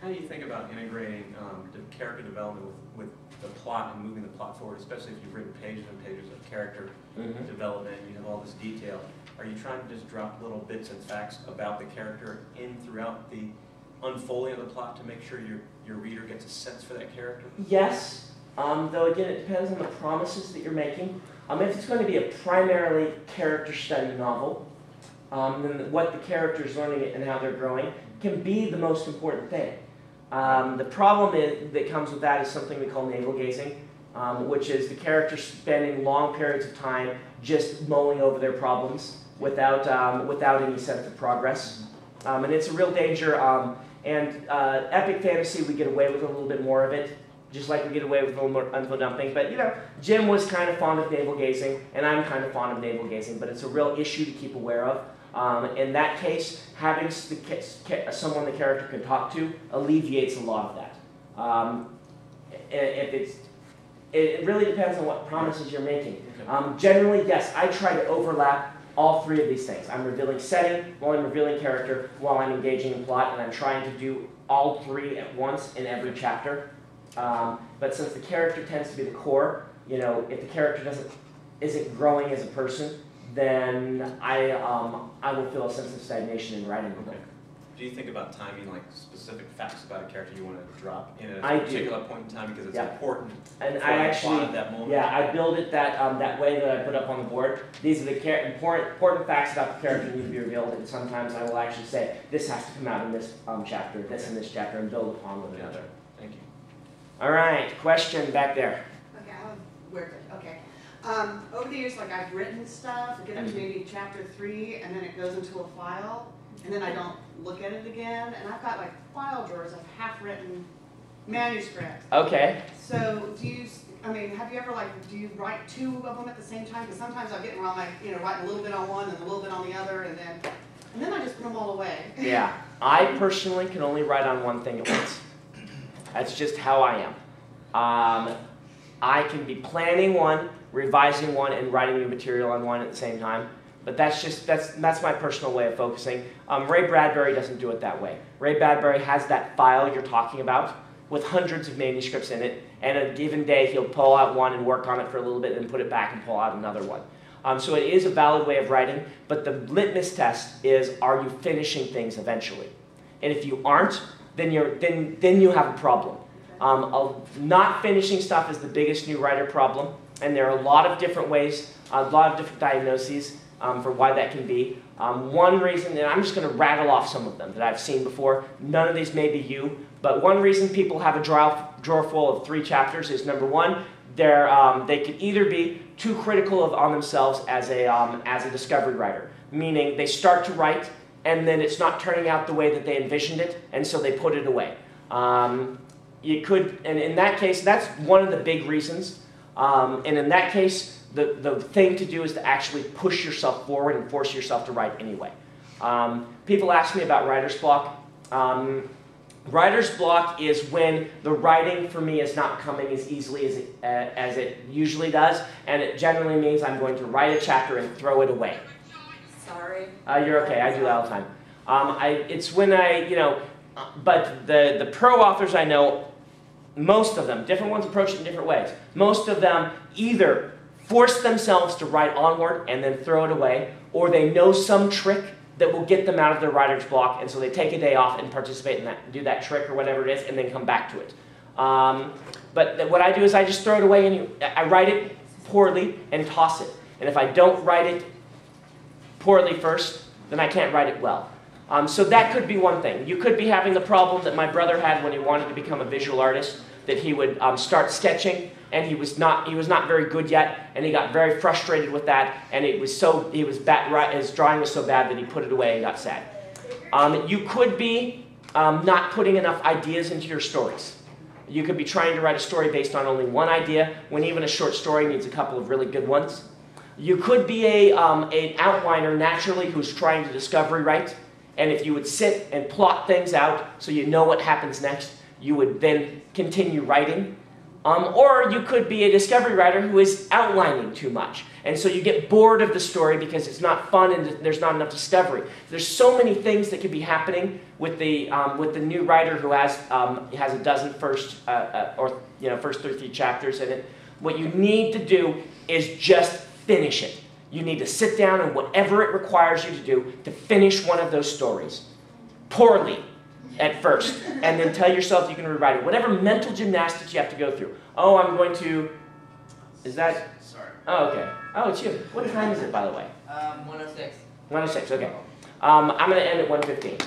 How do you think about integrating the character development with the plot and moving the plot forward, especially if you've written pages and pages of character development, you have all this detail. Are you trying to just drop little bits and facts about the character in throughout the unfolding of the plot to make sure your reader gets a sense for that character? Yes, though again it depends on the promises that you're making. If it's going to be a primarily character study novel, then what the character's learning and how they're growing can be the most important thing. The problem that comes with that is something we call navel gazing, which is the character spending long periods of time just mulling over their problems without any sense of progress. And it's a real danger. Epic fantasy, we get away with a little bit more of it, just like we get away with a little more info dumping. But you know, Jim was kind of fond of navel gazing, and I'm kind of fond of navel gazing, but it's a real issue to keep aware of. In that case, having someone the character can talk to alleviates a lot of that. It really depends on what promises you're making. Generally, yes, I try to overlap all three of these things. I'm revealing setting while I'm revealing character, while I'm engaging in plot, and I'm trying to do all three at once in every chapter. But since the character tends to be the core, you know, if the character isn't growing as a person, then I will feel a sense of stagnation in writing the book. Do you think about timing, like specific facts about a character you want to drop in a particular point in time because it's important and for the plot at that moment? Yeah, I build it that way that I put up on the board. These are the important facts about the character that need to be revealed, and sometimes I will actually say, this has to come out in this chapter, this in this chapter, and build upon one another. Thank you. All right, question back there. Okay, we're good. Okay. Over the years, like I've written stuff, get up to maybe chapter 3, and then it goes into a file, and then I don't look at it again, and I've got like file drawers of half-written manuscript. Okay. So do you, have you ever do you write 2 of them at the same time? Because sometimes I'll get wrong, write a little bit on one and a little bit on the other, and then I just put them all away. Yeah, I personally can only write on one thing at once. That's just how I am. I can be planning one, revising one, and writing new material on one at the same time. But that's my personal way of focusing. Ray Bradbury doesn't do it that way. Ray Bradbury has that file you're talking about with hundreds of manuscripts in it, and a given day he'll pull out one and work on it for a little bit and put it back and pull out another one. So it is a valid way of writing, but the litmus test is, are you finishing things eventually? And if you aren't, then you have a problem. Not finishing stuff is the biggest new writer problem, and there are a lot of different ways, a lot of different diagnoses for why that can be. One reason, and I'm just going to rattle off some of them that I've seen before. None of these may be you, but one reason people have a drawer full of 3 chapters is, number one, they could either be too critical on themselves as a discovery writer, meaning they start to write and then it's not turning out the way that they envisioned it, and so they put it away. You could, and in that case, that's one of the big reasons. And in that case, the thing to do is to actually push yourself forward and force yourself to write anyway. People ask me about writer's block. Writer's block is when the writing for me is not coming as easily as it usually does, and it generally means I'm going to write a chapter and throw it away. Sorry. You're okay. I do that all the time. It's when but the pro authors I know, most of them, different ones approach it in different ways. Most of them either force themselves to write onward and then throw it away, or they know some trick that will get them out of their writer's block, and so they take a day off and participate in that, do that trick or whatever it is, and then come back to it. But what I do is I just throw it away, and I write it poorly and toss it. And if I don't write it poorly first, then I can't write it well. So that could be one thing. You could be having the problem that my brother had when he wanted to become a visual artist, that he would start sketching, and he was not very good yet, and he got very frustrated with that, and his drawing was so bad that he put it away and got sad. You could be not putting enough ideas into your stories. You could be trying to write a story based on only one idea, when even a short story needs a couple of really good ones. You could be an outliner naturally who's trying to discovery write, and if you would sit and plot things out so you know what happens next, you would then continue writing. Or you could be a discovery writer who is outlining too much. And so you get bored of the story because it's not fun and there's not enough discovery. There's so many things that could be happening with the new writer who has a dozen first 33 chapters in it. What you need to do is just finish it. You need to sit down and whatever it requires you to do to finish one of those stories. Poorly at first, and then tell yourself you can rewrite it. Whatever mental gymnastics you have to go through. Oh, I'm going to... Is that... Sorry. Oh, okay. Oh, it's you. What time is it, by the way? 106. 106, okay. I'm going to end at 1:15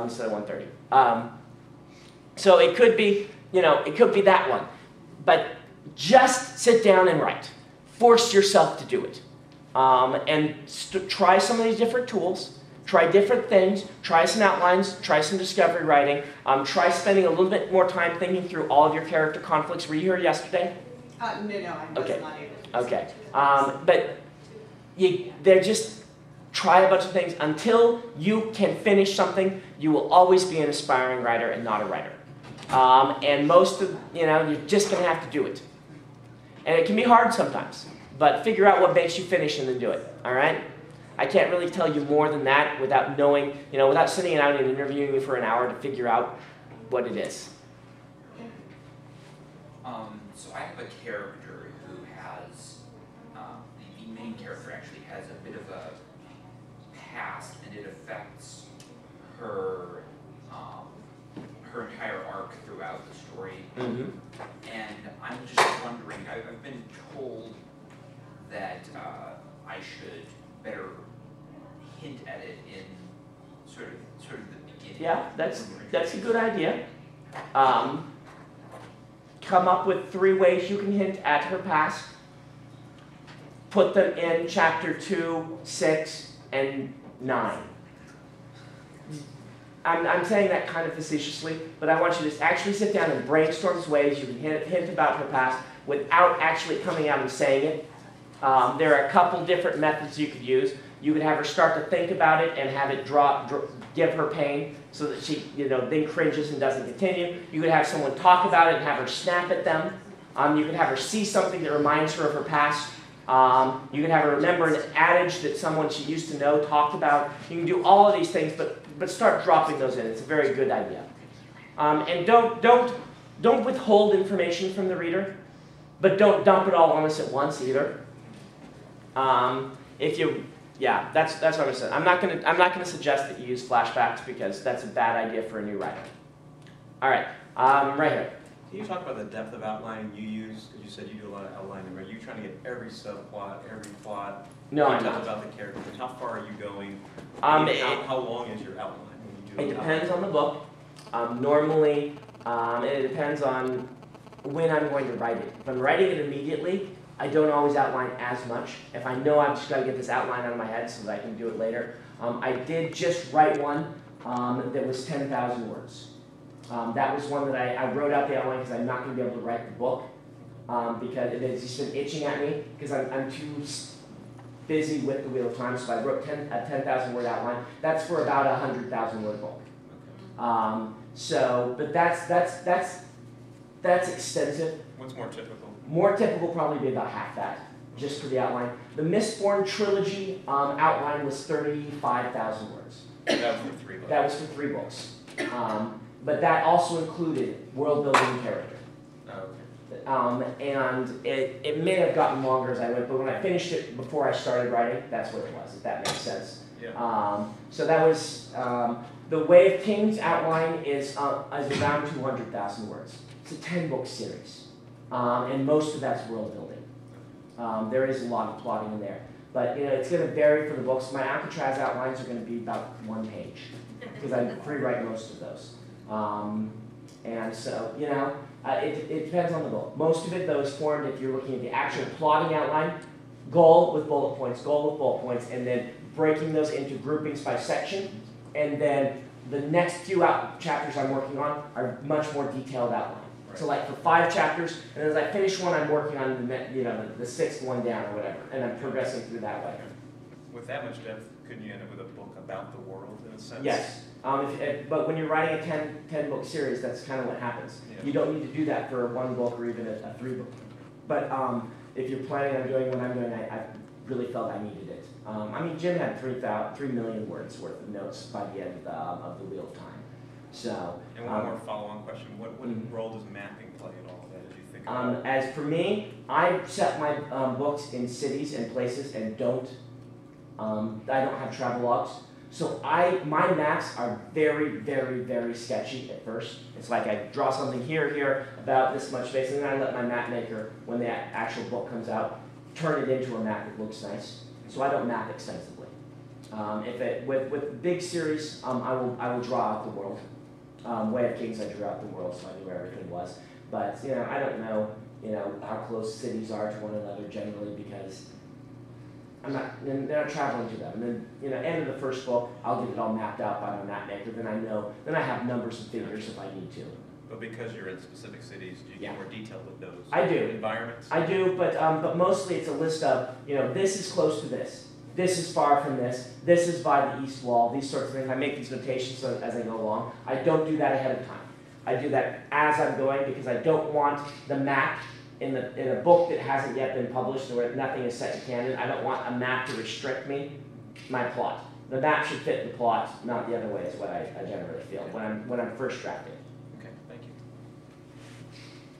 instead of 1:30. So it could be, it could be that one. But just sit down and write. Force yourself to do it. And try some of these different tools. Try different things. Try some outlines. Try some discovery writing. Try spending a little bit more time thinking through all of your character conflicts. Were you here yesterday? No, I was not able to. Okay. But they're just try a bunch of things. Until you can finish something, you will always be an aspiring writer and not a writer. And most of, you're just going to have to do it. And it can be hard sometimes. But figure out what makes you finish and then do it. All right? I can't really tell you more than that without knowing, without sitting down and interviewing you for an hour to figure out what it is. So I have a character who has, the main character actually has a bit of a past, and it affects her, her entire arc throughout the story. Mm-hmm. And I'm just wondering, I've been told that I should better hint at it in sort of the beginning. Yeah, that's a good idea. Come up with 3 ways you can hint at her past. Put them in chapter 2, 6, and 9. I'm saying that kind of facetiously, but I want you to actually sit down and brainstorm ways you can hint about her past without actually coming out and saying it. There are a couple different methods you could use. You could have her start to think about it and have it give her pain so that she, then cringes and doesn't continue. You could have someone talk about it and have her snap at them. You could have her see something that reminds her of her past. You could have her remember an adage that someone she used to know talked about. You can do all of these things, but start dropping those in. It's a very good idea. And don't withhold information from the reader, but don't dump it all on us at once either. That's what I'm gonna say. I'm not gonna suggest that you use flashbacks because that's a bad idea for a new writer. All right, right here. Can you talk about the depth of outlining you use? Because you said you do a lot of outlining. Are you trying to get every subplot, every plot? No, I'm details not. about the characters. How far are you going? How long is your outline when you do It depends on the book. Normally, it depends on when I'm going to write it. If I'm writing it immediately, I don't always outline as much. If I know I've just got to get this outline out of my head so that I can do it later. I did just write one that was 10,000 words. That was one that I wrote out the outline because I'm not going to be able to write the book because it's just been itching at me because I'm too busy with the Wheel of Time. So I wrote a 10,000 word outline. That's for about a 100,000 word book. But that's extensive. What's more typical? More typical probably be about half that, just for the outline. The Mistborn trilogy outline was 35,000 words. That was for 3 books. That was for 3 books. But that also included world building and character. Oh, okay. And it may have gotten longer as I went, but when I finished it before I started writing, that's what it was, if that makes sense. Yeah. So that was, the Way of Kings outline is around 200,000 words. It's a 10-book series. And most of that's world building. There is a lot of plotting in there. But it's going to vary for the books. My Alcatraz outlines are going to be about 1 page because I pre-write most of those. And so, it depends on the book. Most of it, though, is formed if you're looking at the actual plotting outline, goal with bullet points, and then breaking those into groupings by section. And then the next few chapters I'm working on are much more detailed outline. So like for 5 chapters, and as I finish one, I'm working on the 6th one down or whatever, and I'm progressing through that way. With that much depth, couldn't you end up with a book about the world in a sense? Yes. But when you're writing a 10 book series, that's kind of what happens. Yeah. You don't need to do that for one book or even a 3 book. But if you're planning on doing what I'm doing, I really felt I needed it. I mean, Jim had 3 million words worth of notes by the end of the Wheel of Time. So. And one more follow-on question: what role does mapping play at all? As you think about it? As for me, I set my books in cities and places and I don't have travel logs. So my maps are very, very, very sketchy at first. It's like I draw something here, about this much space, and then I let my map maker, when the actual book comes out, turn it into a map that looks nice. So I don't map extensively. With big series, I will draw out the world. Way of Kings, I drew out the world, so I knew where everything was. But I don't know, how close cities are to one another generally because they're not traveling to them. And then, end of the first book, I'll get it all mapped out by my map maker. Then I have numbers and figures if I need to. But because you're in specific cities, do you get more detailed with those I do. environments? I do, but mostly it's a list of, this is close to this. This is far from this. This is by the east wall. These sorts of things. I make these notations as I go along. I don't do that ahead of time. I do that as I'm going because I don't want the map in a book that hasn't yet been published or nothing is set in canon. I don't want a map to restrict my plot. The map should fit the plot, not the other way. Is what I generally feel when I'm first drafting. Okay, thank you.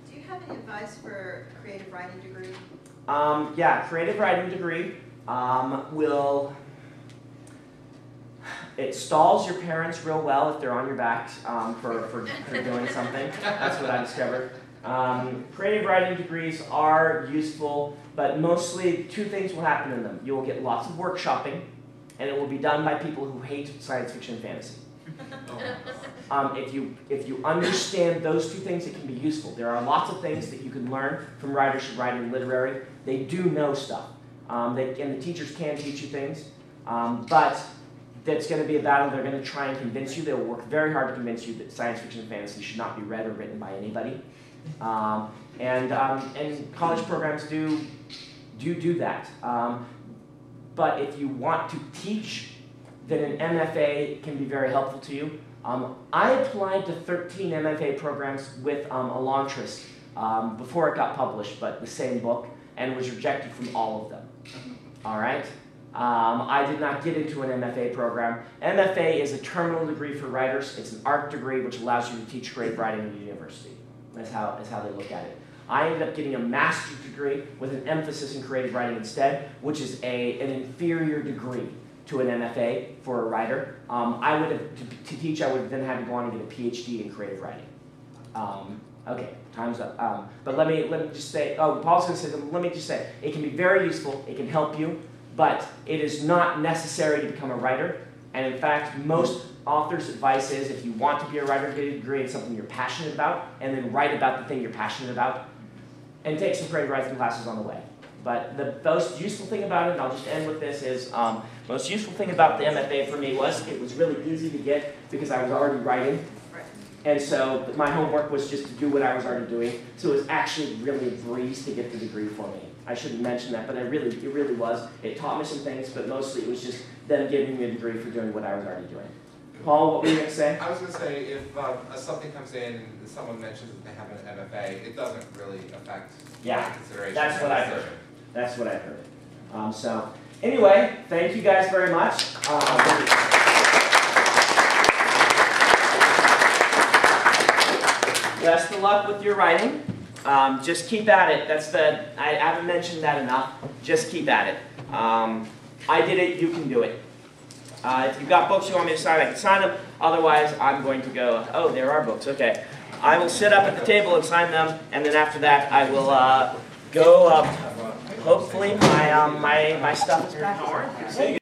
Do you have any advice for a creative writing degree? Yeah, creative writing degree it stalls your parents real well if they're on your backs for doing something. That's what I discovered. Creative writing degrees are useful, but mostly 2 things will happen in them. You will get lots of workshopping, and it will be done by people who hate science fiction and fantasy. If you understand those 2 things, it can be useful. There are lots of things that you can learn from writers who write in literary. They do know stuff. And the teachers can teach you things, but that's going to be a battle. They're going to try and convince you. They'll work very hard to convince you that science fiction and fantasy should not be read or written by anybody. And college programs do that. But if you want to teach, then an MFA can be very helpful to you. I applied to 13 MFA programs with Elantris before it got published, but the same book, and was rejected from all of them. All right? I did not get into an MFA program. MFA is a terminal degree for writers. It's an art degree which allows you to teach creative writing at a university. That's how they look at it. I ended up getting a master's degree with an emphasis in creative writing instead, which is an inferior degree to an MFA for a writer. To teach, I would have then had to go on and get a PhD in creative writing. Okay, time's up. But let me just say, Paul's going to say, let me just say, it can be very useful, it can help you, but it is not necessary to become a writer. And in fact, most authors' advice is if you want to be a writer, get a degree in something you're passionate about, and then write about the thing you're passionate about, and take some creative writing classes on the way. But the most useful thing about it, and I'll just end with this, is most useful thing about the MFA for me was it was really easy to get because I was already writing. And so my homework was just to do what I was already doing. So it was actually really a breeze to get the degree for me. I shouldn't mention that, but it really was. It taught me some things, but mostly it was just them giving me a degree for doing what I was already doing. Paul, what were you going to say? I was going to say, if something comes in and someone mentions that they have an MFA, it doesn't really affect my consideration. That's what I heard. That's what I heard. So anyway, thank you guys very much. Best of luck with your writing. Just keep at it. I haven't mentioned that enough. Just keep at it. I did it, you can do it. If you've got books you want me to sign, I can sign them. Otherwise, I'm going to go, oh, there are books, okay. I will sit up at the table and sign them, and then after that, I will go, hopefully my stuff is back.